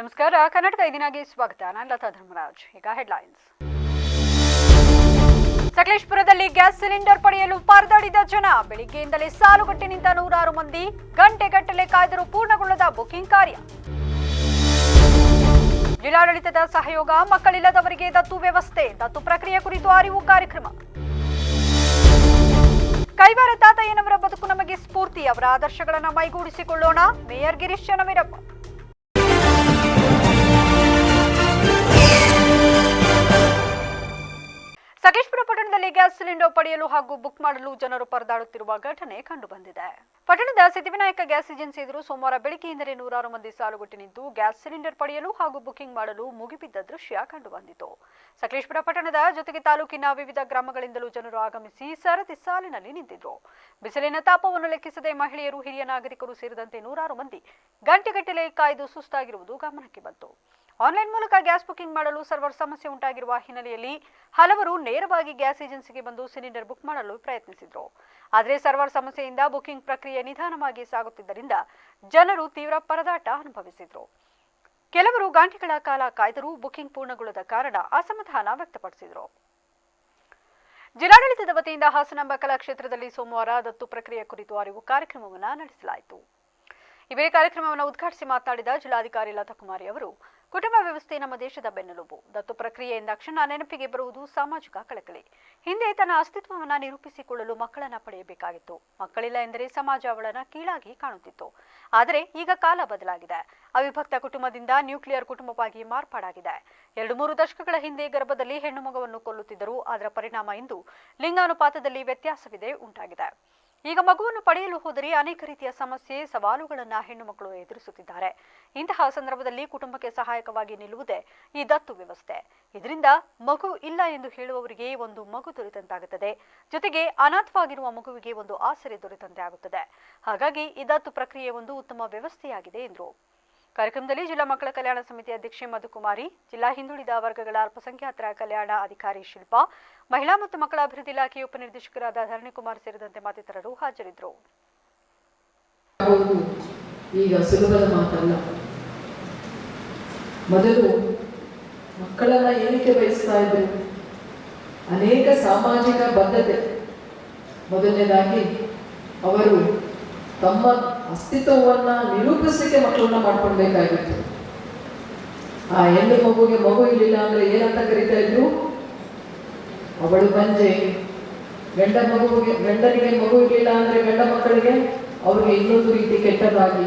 ನಮಸ್ಕಾರ. ಕರ್ನಾಟಕ ಐದಿನಾಗಿ ಸ್ವಾಗತ. ನಾನು ಲತಾ ಧರ್ಮರಾಜ್. ಈಗ ಹೆಡ್ಲೈನ್ಸ್. ಸಕಲೇಶಪುರದಲ್ಲಿ ಗ್ಯಾಸ್ ಸಿಲಿಂಡರ್ ಪಡೆಯಲು ಪರದಾಡಿದ ಜನ. ಬೆಳಿಗ್ಗೆಯಿಂದಲೇ ಸಾಲುಗಟ್ಟಿ ನಿಂತ ನೂರಾರು ಮಂದಿ. ಗಂಟೆಗಟ್ಟಲೆ ಕಾಯ್ದರೂ ಪೂರ್ಣಗೊಳ್ಳದ ಬುಕಿಂಗ್ ಕಾರ್ಯ. ಜಿಲ್ಲಾಡಳಿತದ ಸಹಯೋಗ, ಮಕ್ಕಳಿಲ್ಲದವರಿಗೆ ದತ್ತು ವ್ಯವಸ್ಥೆ, ದತ್ತು ಪ್ರಕ್ರಿಯೆ ಕುರಿತು ಅರಿವು ಕಾರ್ಯಕ್ರಮ. ಕೈವಾರ ತಾತಯ್ಯನವರ ಬದುಕು ನಮಗೆ ಸ್ಫೂರ್ತಿ. ಅವರ ಆದರ್ಶಗಳನ್ನು ಮೈಗೂಡಿಸಿಕೊಳ್ಳೋಣ. ಮೇಯರ್ ಗಿರೀಶ್ ಚನ್ನವೀರಪ್ಪ. ಸಕಲೇಶಪುರ ಪಟ್ಟಣದಲ್ಲಿ ಗ್ಯಾಸ್ ಸಿಲಿಂಡರ್ ಪಡೆಯಲು ಹಾಗೂ ಬುಕ್ ಮಾಡಲು ಜನರು ಪರದಾಡುತ್ತಿರುವ ಘಟನೆ ಕಂಡುಬಂದಿದೆ. ಪಟ್ಟಣದ ಸಿದ್ಧಿವಿನಾಯಕ ಗ್ಯಾಸ್ ಏಜೆನ್ಸಿ ಎದುರು ಸೋಮವಾರ ಬೆಳಗ್ಗೆಯಿಂದಲೇ ನೂರಾರು ಮಂದಿ ಸಾಲುಗಟ್ಟಿ ನಿಂತು ಗ್ಯಾಸ್ ಸಿಲಿಂಡರ್ ಪಡೆಯಲು ಹಾಗೂ ಬುಕಿಂಗ್ ಮಾಡಲು ಮುಗಿಬಿದ್ದ ದೃಶ್ಯ ಕಂಡುಬಂದಿತು. ಸಕಲೇಶಪುರ ಪಟ್ಟಣದ ಜೊತೆಗೆ ತಾಲೂಕಿನ ವಿವಿಧ ಗ್ರಾಮಗಳಿಂದಲೂ ಜನರು ಆಗಮಿಸಿ ಸರತಿ ಸಾಲಿನಲ್ಲಿ ನಿಂತಿದ್ರು. ಬಿಸಿಲಿನ ತಾಪವನ್ನು ಲೆಕ್ಕಿಸದೆ ಮಹಿಳೆಯರು, ಹಿರಿಯ ನಾಗರಿಕರು ಸೇರಿದಂತೆ ನೂರಾರು ಮಂದಿ ಗಂಟೆಗಟ್ಟಲೆ ಕಾಯ್ದು ಸುಸ್ತಾಗಿರುವುದು ಗಮನಕ್ಕೆ ಬಂತು. ಆನ್ಲೈನ್ ಮೂಲಕ ಗ್ಯಾಸ್ ಬುಕಿಂಗ್ ಮಾಡಲು ಸರ್ವರ್ ಸಮಸ್ಯೆ ಉಂಟಾಗಿರುವ ಹಿನ್ನೆಲೆಯಲ್ಲಿ ಹಲವರು ನೇರವಾಗಿ ಗ್ಯಾಸ್ ಏಜೆನ್ಸಿಗೆ ಬಂದು ಸಿಲಿಂಡರ್ ಬುಕ್ ಮಾಡಲು ಪ್ರಯತ್ನಿಸಿದ್ರು. ಆದರೆ ಸರ್ವರ್ ಸಮಸ್ಯೆಯಿಂದ ಬುಕಿಂಗ್ ಪ್ರಕ್ರಿಯೆ ನಿಧಾನವಾಗಿ ಸಾಗುತ್ತಿದ್ದರಿಂದ ಜನರು ತೀವ್ರ ಪರದಾಟ ಅನುಭವಿಸಿದ್ರು. ಕೆಲವರು ಗಂಟೆಗಳ ಕಾಲ ಕಾಯ್ದರೂ ಬುಕಿಂಗ್ ಪೂರ್ಣಗೊಳ್ಳದ ಕಾರಣ ಅಸಮಾಧಾನ ವ್ಯಕ್ತಪಡಿಸಿದರು. ಜಿಲ್ಲಾಡಳಿತದ ವತಿಯಿಂದ ಹಾಸನಾಂಬ ಕಲಾಕ್ಷೇತ್ರದಲ್ಲಿ ಸೋಮವಾರ ದತ್ತು ಪ್ರಕ್ರಿಯೆ ಕುರಿತು ಅರಿವು ಕಾರ್ಯಕ್ರಮವನ್ನು ನಡೆಸಲಾಯಿತು. ಈ ವೇಳೆ ಕಾರ್ಯಕ್ರಮವನ್ನು ಉದ್ಘಾಟಿಸಿ ಮಾತನಾಡಿದ ಜಿಲ್ಲಾಧಿಕಾರಿ ಲತಾಕುಮಾರಿ ಅವರು, ಕುಟುಂಬ ವ್ಯವಸ್ಥೆ ನಮ್ಮ ದೇಶದ ಬೆನ್ನೆಲುಬು. ದತ್ತು ಪ್ರಕ್ರಿಯೆ ಎಂದಾಕ್ಷಣ ನೆನಪಿಗೆ ಬರುವುದು ಸಾಮಾಜಿಕ ಕಳಕಳಿ. ಹಿಂದೆ ತನ್ನ ಅಸ್ತಿತ್ವವನ್ನು ನಿರೂಪಿಸಿಕೊಳ್ಳಲು ಮಕ್ಕಳನ್ನ ಪಡೆಯಬೇಕಾಗಿತ್ತು. ಮಕ್ಕಳಿಲ್ಲ ಎಂದರೆ ಸಮಾಜ ಅವಳನ್ನ ಕೀಳಾಗಿ ಕಾಣುತ್ತಿತ್ತು. ಆದರೆ ಈಗ ಕಾಲ ಬದಲಾಗಿದೆ. ಅವಿಭಕ್ತ ಕುಟುಂಬದಿಂದ ನ್ಯೂಕ್ಲಿಯರ್ ಕುಟುಂಬವಾಗಿ ಮಾರ್ಪಾಡಾಗಿದೆ. 2-3 ದಶಕಗಳ ಹಿಂದೆ ಗರ್ಭದಲ್ಲಿ ಹೆಣ್ಣು ಮಗುವನ್ನು ಕೊಲ್ಲುತ್ತಿದ್ದರು. ಅದರ ಪರಿಣಾಮ ಇಂದು ಲಿಂಗಾನುಪಾತದಲ್ಲಿ ವ್ಯತ್ಯಾಸವಿದೆ ಉಂಟಾಗಿದೆ. ಈಗ ಮಗುವನ್ನು ಪಡೆಯಲು ಹೋದರೆ ಅನೇಕ ರೀತಿಯ ಸಮಸ್ಯೆ, ಸವಾಲುಗಳನ್ನು ಹೆಣ್ಣು ಮಕ್ಕಳು ಎದುರಿಸುತ್ತಿದ್ದಾರೆ. ಇಂತಹ ಸಂದರ್ಭದಲ್ಲಿ ಕುಟುಂಬಕ್ಕೆ ಸಹಾಯಕವಾಗಿ ನಿಲ್ಲುವುದೇ ಈ ದತ್ತು ವ್ಯವಸ್ಥೆ. ಇದರಿಂದ ಮಗು ಇಲ್ಲ ಎಂದು ಹೇಳುವವರಿಗೆ ಒಂದು ಮಗು ದೊರೆತಂತಾಗುತ್ತದೆ. ಜೊತೆಗೆ ಅನಾಥವಾಗಿರುವ ಮಗುವಿಗೆ ಒಂದು ಆಸರೆ ದೊರೆತಂತೆ ಆಗುತ್ತದೆ. ಹಾಗಾಗಿ ಈ ದತ್ತು ಪ್ರಕ್ರಿಯೆ ಒಂದು ಉತ್ತಮ ವ್ಯವಸ್ಥೆಯಾಗಿದೆ ಎಂದರು. ಕಾರ್ಯಕ್ರಮದಲ್ಲಿ ಜಿಲ್ಲಾ ಮಕ್ಕಳ ಕಲ್ಯಾಣ ಸಮಿತಿ ಅಧ್ಯಕ್ಷೆ ಮಧುಕುಮಾರಿ, ಜಿಲ್ಲಾ ಹಿಂದುಳಿದ ವರ್ಗಗಳ ಅಲ್ಪಸಂಖ್ಯಾತರ ಕಲ್ಯಾಣ ಅಧಿಕಾರಿ ಶಿಲ್ಪಾ, ಮಹಿಳಾ ಮತ್ತು ಮಕ್ಕಳ ಅಭಿವೃದ್ಧಿ ಇಲಾಖೆಯ ಉಪನಿರ್ದೇಶಕರಾದ ಧರಣಿಕುಮಾರ್ ಸೇರಿದಂತೆ ಮತ್ತಿತರರು ಹಾಜರಿದ್ದರು. ಈಗ ಸುಲಭದ ಮಾತಲ್ಲ. ಮೊದಲು ಮಕ್ಕಳನ್ನ ಏನಕ್ಕೆ ಬಯಸ್ತಾ ಇದ್ರು? ಅನೇಕ ಸಾಮಾಜಿಕ ಬದ್ಧತೆ. ಮೊದಲನೇದಾಗಿ ಅವರು ತಮ್ಮ ಅಸ್ತಿತ್ವವನ್ನ ನಿರೂಪಿಸಲಿಕ್ಕೆ ಮಕ್ಕಳನ್ನ ಮಾಡ್ಕೊಳ್ಬೇಕಾಗಿತ್ತು. ಆ ಹೆಣ್ಣು ಮಗುಗೆ ಮಗು ಇರಲಿಲ್ಲ ಅಂದ್ರೆ ಏನಂತ ಕರೀತಾ ಇದ್ರು? ಅವಳು ಬಂಜೆ. ಗಂಡನಿಗೆ ಮಗು ಇರಲಿಲ್ಲ ಅಂದ್ರೆ ಗಂಡ ಮಕ್ಕಳಿಗೆ ಅವ್ರಿಗೆ ಇನ್ನೊಂದು ರೀತಿ ಕೆಟ್ಟದಾಗಿ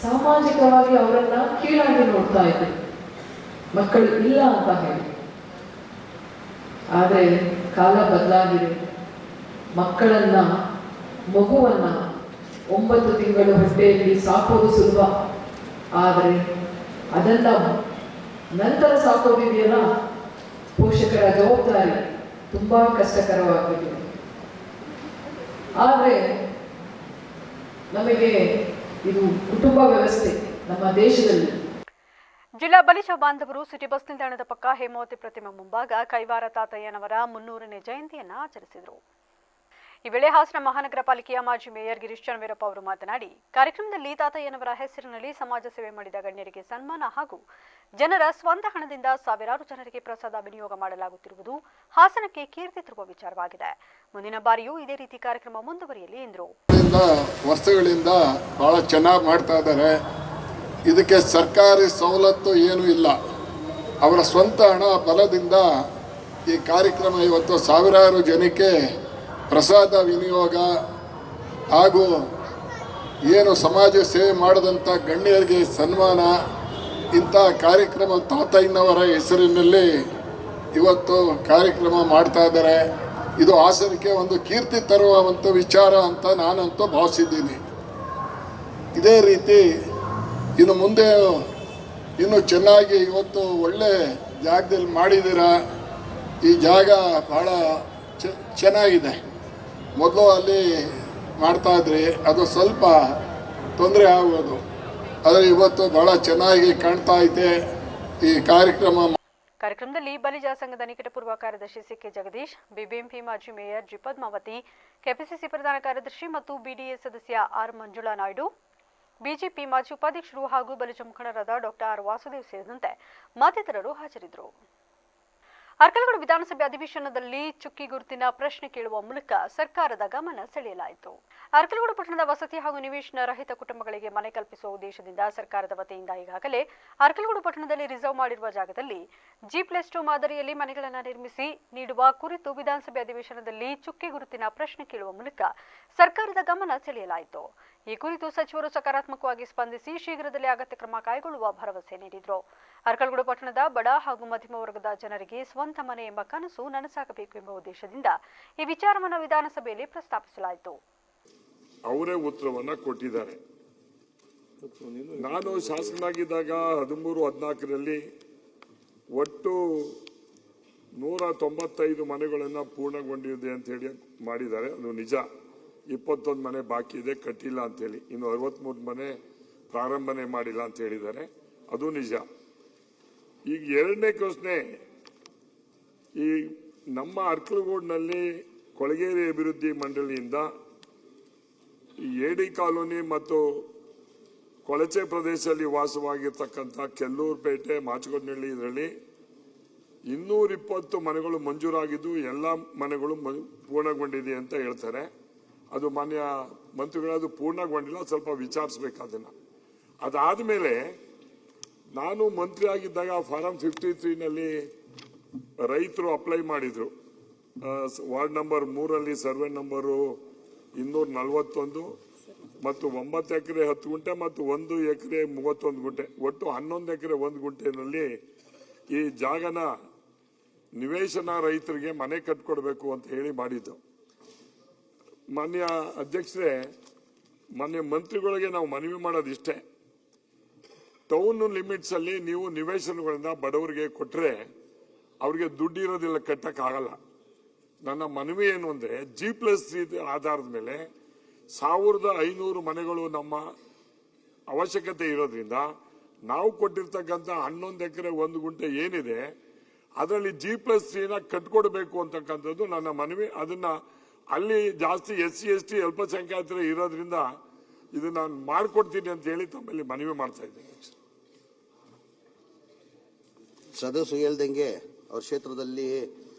ಸಾಮಾಜಿಕವಾಗಿ ಅವರನ್ನ ಕೀಳಾಗಿ ನೋಡ್ತಾ ಇದ್ರು, ಮಕ್ಕಳು ಇಲ್ಲ ಅಂತ ಹೇಳಿ. ಆದರೆ ಕಾಲ ಬದಲಾಗಿದೆ. ಮಕ್ಕಳನ್ನ, ಮಗುವನ್ನ 9 ತಿಂಗಳು ಹೊಟ್ಟೆಯಲ್ಲಿ ಸಾಕೋದು ಸುಲಭ. ಆದರೆ ಅದನ್ನ ನಂತರ ಸಾಕೋದಿದೆಯಲ್ಲ, ಪೋಷಕರ ಜವಾಬ್ದಾರಿ ತುಂಬಾ ಕಷ್ಟಕರವಾಗಿದೆ. ಆದರೆ ನಮಗೆ ಇದು ಕುಟುಂಬ ವ್ಯವಸ್ಥೆ ನಮ್ಮ ದೇಶದಲ್ಲಿ. ಜಿಲ್ಲಾ ಬಲಿಜ ಬಾಂಧವರು ಸಿಟಿ ಬಸ್ ನಿಲ್ದಾಣದ ಪಕ್ಕ ಹೇಮಾವತಿ ಪ್ರತಿಮೆ ಮುಂಭಾಗ ಕೈವಾರ ತಾತಯ್ಯನವರ 300ನೇ ಜಯಂತಿಯನ್ನು ಆಚರಿಸಿದರು. ಈ ವೇಳೆ ಹಾಸನ ಮಹಾನಗರ ಪಾಲಿಕೆಯ ಮಾಜಿ ಮೇಯರ್ ಗಿರೀಶ್ ಚನ್ನವೀರಪ್ಪ ಅವರು ಮಾತನಾಡಿ, ಕಾರ್ಯಕ್ರಮದಲ್ಲಿ ತಾತಯ್ಯನವರ ಹೆಸರಿನಲ್ಲಿ ಸಮಾಜ ಸೇವೆ ಮಾಡಿದ ಗಣ್ಯರಿಗೆ ಸನ್ಮಾನ ಹಾಗೂ ಜನರ ಸ್ವಂತ ಹಣದಿಂದ ಸಾವಿರಾರು ಜನರಿಗೆ ಪ್ರಸಾದ ವಿನಿಯೋಗ ಮಾಡಲಾಗುತ್ತಿರುವುದು ಹಾಸನಕ್ಕೆ ಕೀರ್ತಿ ತರುವ ವಿಚಾರವಾಗಿದೆ. ಮುಂದಿನ ಬಾರಿಯೂ ಇದೇ ರೀತಿ ಕಾರ್ಯಕ್ರಮ ಮುಂದುವರಿಯಲಿ ಎಂದರು. ವರ್ಷಗಳಿಂದ ಬಹಳ ಚೆನ್ನಾಗಿ ಮಾಡ್ತಾ ಇದ್ದಾರೆ. ಇದಕ್ಕೆ ಸರ್ಕಾರಿ ಸವಲತ್ತು ಏನೂ ಇಲ್ಲ. ಅವರ ಸ್ವಂತ ಹಣ ಬಲದಿಂದ ಈ ಕಾರ್ಯಕ್ರಮ ಇವತ್ತು ಸಾವಿರಾರು ಜನಕ್ಕೆ ಪ್ರಸಾದ ವಿನಿಯೋಗ ಹಾಗೂ ಏನು ಸಮಾಜ ಸೇವೆ ಮಾಡಿದಂಥ ಗಣ್ಯರಿಗೆ ಸನ್ಮಾನ, ಇಂಥ ಕಾರ್ಯಕ್ರಮ ತಾತಯ್ಯನವರ ಹೆಸರಿನಲ್ಲಿ ಇವತ್ತು ಕಾರ್ಯಕ್ರಮ ಮಾಡ್ತಾ ಇದ್ದಾರೆ. ಇದು ಹಾಸನಕ್ಕೆ ಒಂದು ಕೀರ್ತಿ ತರುವಂಥ ವಿಚಾರ ಅಂತ ನಾನಂತೂ ಭಾವಿಸಿದ್ದೀನಿ. ಇದೇ ರೀತಿ ಇನ್ನು ಮುಂದೆ ಇನ್ನೂ ಚೆನ್ನಾಗಿ ಇವತ್ತು ಒಳ್ಳೆ ಜಾಗದಲ್ಲಿ ಮಾಡಿದ್ದೀರಾ. ಈ ಜಾಗ ಭಾಳ ಚೆನ್ನಾಗಿದೆ. ಮೊದಲು ಅಲ್ಲಿ ಮಾಡ್ತಾಯಿದ್ರಿ, ಅದು ಸ್ವಲ್ಪ ತೊಂದರೆ ಆಗೋದು. ಆದರೆ ಇವತ್ತು ಬಹಳ ಚೆನ್ನಾಗಿ ಕಾಣ್ತಾ ಇದೆ ಈ ಕಾರ್ಯಕ್ರಮದಲ್ಲಿ ಬಲಿಜ ಸಂಘದ ನಿಕಟಪೂರ್ವ ಕಾರ್ಯದರ್ಶಿ ಸಿಕೆ ಜಗದೀಶ್, ಬಿಬಿಎಂಪಿ ಮಾಜಿ ಮೇಯರ್ ಜಿ ಪದ್ಮಾವತಿ, ಕೆಪಿಸಿಸಿ ಪ್ರಧಾನ ಕಾರ್ಯದರ್ಶಿ ಮತ್ತು ಬಿಡಿಎ ಸದಸ್ಯ ಆರ್ ಮಂಜುಳಾ ನಾಯ್ಡು, ಬಿಜೆಪಿ ಮಾಜಿ ಉಪಾಧ್ಯಕ್ಷರು ಹಾಗೂ ಬಲಿಜ ಮುಖಂಡರಾದ ಡಾಕ್ಟರ್ ವಾಸುದೇವ್ ಸೇರಿದಂತೆ ಮತ್ತಿತರರು ಹಾಜರಿದ್ದರು. ಅರ್ಕಲಗೂಡು ವಿಧಾನಸಭೆ ಅಧಿವೇಶನದಲ್ಲಿ ಚುಕ್ಕಿ ಗುರುತಿನ ಪ್ರಶ್ನೆ ಕೇಳುವ ಮೂಲಕ ಸರ್ಕಾರದ ಗಮನ ಸೆಳೆಯಲಾಯಿತು. ಅರ್ಕಲಗೂಡು ಪಟ್ಟಣದ ವಸತಿ ಹಾಗೂ ನಿವೇಶನ ರಹಿತ ಕುಟುಂಬಗಳಿಗೆ ಮನೆ ಕಲ್ಪಿಸುವ ಉದ್ದೇಶದಿಂದ ಸರ್ಕಾರದ ವತಿಯಿಂದ ಈಗಾಗಲೇ ಅರ್ಕಲಗೂಡು ಪಟ್ಟಣದಲ್ಲಿ ರಿಸರ್ವ್ ಮಾಡಿರುವ ಜಾಗದಲ್ಲಿ G+2 ಮಾದರಿಯಲ್ಲಿ ಮನೆಗಳನ್ನು ನಿರ್ಮಿಸಿ ನೀಡುವ ಕುರಿತು ವಿಧಾನಸಭೆ ಅಧಿವೇಶನದಲ್ಲಿ ಚುಕ್ಕಿ ಗುರುತಿನ ಪ್ರಶ್ನೆ ಕೇಳುವ ಮೂಲಕ ಸರ್ಕಾರದ ಗಮನ ಸೆಳೆಯಲಾಯಿತು. ಈ ಕುರಿತು ಸಚಿವರು ಸಕಾರಾತ್ಮಕವಾಗಿ ಸ್ಪಂದಿಸಿ ಶೀಘ್ರದಲ್ಲೇ ಅಗತ್ಯ ಕ್ರಮ ಕೈಗೊಳ್ಳುವ ಭರವಸೆ ನೀಡಿದರು. ಅರ್ಕಲಗೂಡು ಪಟ್ಟಣದ ಬಡ ಹಾಗೂ ಮಧ್ಯಮ ವರ್ಗದ ಜನರಿಗೆ ಸ್ವಂತ ಮನೆ ಎಂಬ ಕನಸು ನನಸಾಗಬೇಕು ಎಂಬ ಉದ್ದೇಶದಿಂದ ಈ ವಿಚಾರವನ್ನು ವಿಧಾನಸಭೆಯಲ್ಲಿ ಪ್ರಸ್ತಾಪಿಸಲಾಯಿತು. ಅವರೇ ಉತ್ತರವನ್ನ ಕೊಟ್ಟಿದ್ದಾರೆ. ನಾನು ಶಾಸಕನಾಗಿದ್ದಾಗ 13-14ರಲ್ಲಿ ಒಟ್ಟು 195 ಮನೆಗಳನ್ನು ಪೂರ್ಣಗೊಂಡಿದೆ ಅಂತ ಹೇಳಿ ಮಾಡಿದ್ದಾರೆ. ಅದು ನಿಜ. 21 ಮನೆ ಬಾಕಿ ಇದೆ, ಕಟ್ಟಿಲ್ಲ ಅಂತೇಳಿ. ಇನ್ನು 63 ಮನೆ ಪ್ರಾರಂಭನೆ ಮಾಡಿಲ್ಲ ಅಂತ ಹೇಳಿದ್ದಾರೆ. ಅದು ನಿಜ. ಈಗ ಎರಡನೇ ಪ್ರಶ್ನೆ, ಈ ನಮ್ಮ ಅರ್ಕಲಗೂಡಿನಲ್ಲಿ ಕೊಳಗೇರಿ ಅಭಿವೃದ್ಧಿ ಮಂಡಳಿಯಿಂದ ಈ ಎಡಿ ಕಾಲೋನಿ ಮತ್ತು ಕೊಳಚೆ ಪ್ರದೇಶದಲ್ಲಿ ವಾಸವಾಗಿರ್ತಕ್ಕಂಥ ಕೆಲ್ಲೂರುಪೇಟೆ, ಮಾಚಗೊಂಡನಹಳ್ಳಿ ಇದರಲ್ಲಿ 220 ಮನೆಗಳು ಮಂಜೂರಾಗಿದ್ದು ಎಲ್ಲ ಮನೆಗಳು ಪೂರ್ಣಗೊಂಡಿದೆ ಅಂತ ಹೇಳ್ತಾರೆ. ಅದು ಮಾನ್ಯ ಮಂತ್ರಿಗಳದು ಪೂರ್ಣಗೊಂಡಿಲ್ಲ, ಸ್ವಲ್ಪ ವಿಚಾರಿಸಬೇಕು ಅದನ್ನ. ಅದಾದ್ಮೇಲೆ ನಾನು ಮಂತ್ರಿ ಆಗಿದ್ದಾಗ ಫಾರಂ 53ನಲ್ಲಿ ರೈತರು ಅಪ್ಲೈ ಮಾಡಿದ್ರು. ವಾರ್ಡ್ ನಂಬರ್ 3ರಲ್ಲಿ ಸರ್ವೆ ನಂಬರು 241 ಮತ್ತು 9 ಎಕರೆ 10 ಗುಂಟೆ ಮತ್ತು 1 ಎಕರೆ 31 ಗುಂಟೆ, ಒಟ್ಟು 11 ಎಕರೆ 1 ಗುಂಟೆನಲ್ಲಿ ಈ ಜಾಗನ ನಿವೇಶನ ರೈತರಿಗೆ ಮನೆ ಕಟ್ಕೊಡ್ಬೇಕು ಅಂತ ಹೇಳಿ ಮಾಡಿದ್ದು. ಮಾನ್ಯ ಅಧ್ಯಕ್ಷರೇ, ಮಾನ್ಯ ಮಂತ್ರಿಗಳಿಗೆ ನಾವು ಮನವಿ ಮಾಡೋದಿಷ್ಟೇ, ಟೌನ್ ಲಿಮಿಟ್ಸ್ ಅಲ್ಲಿ ನೀವು ನಿವೇಶನಗಳನ್ನ ಬಡವರಿಗೆ ಕೊಟ್ರೆ ಅವ್ರಿಗೆ ದುಡ್ಡು ಇರೋದಿಲ್ಲ, ಕಟ್ಟಕ್ಕಾಗಲ್ಲ. ನನ್ನ ಮನವಿ ಏನು ಅಂದ್ರೆ G+3 ಆಧಾರದ ಮೇಲೆ 1500 ಮನೆಗಳು ನಮ್ಮ ಅವಶ್ಯಕತೆ ಇರೋದ್ರಿಂದ ನಾವು ಕೊಟ್ಟಿರ್ತಕ್ಕಂಥ 11 ಎಕರೆ 1 ಗುಂಟೆ ಏನಿದೆ ಅದರಲ್ಲಿ G+3 ಕಟ್ಕೊಡ್ಬೇಕು ಅಂತಕ್ಕಂಥದ್ದು ನನ್ನ ಮನವಿ. ಅದನ್ನ ಅಲ್ಲಿ ಜಾಸ್ತಿ SC ST ಅಲ್ಪಸಂಖ್ಯಾತರು ಇರೋದ್ರಿಂದ ಇದು ನಾನು ಮಾಡ್ಕೊಡ್ತೀನಿ ಅಂತ ಹೇಳಿ ತಮ್ಮಲ್ಲಿ ಮನವಿ ಮಾಡ್ತಾ ಇದ್ದೇನೆ. ಸದಸ್ಯರು ಹೇಳ್ದಂಗೆ ಅವ್ರ ಕ್ಷೇತ್ರದಲ್ಲಿ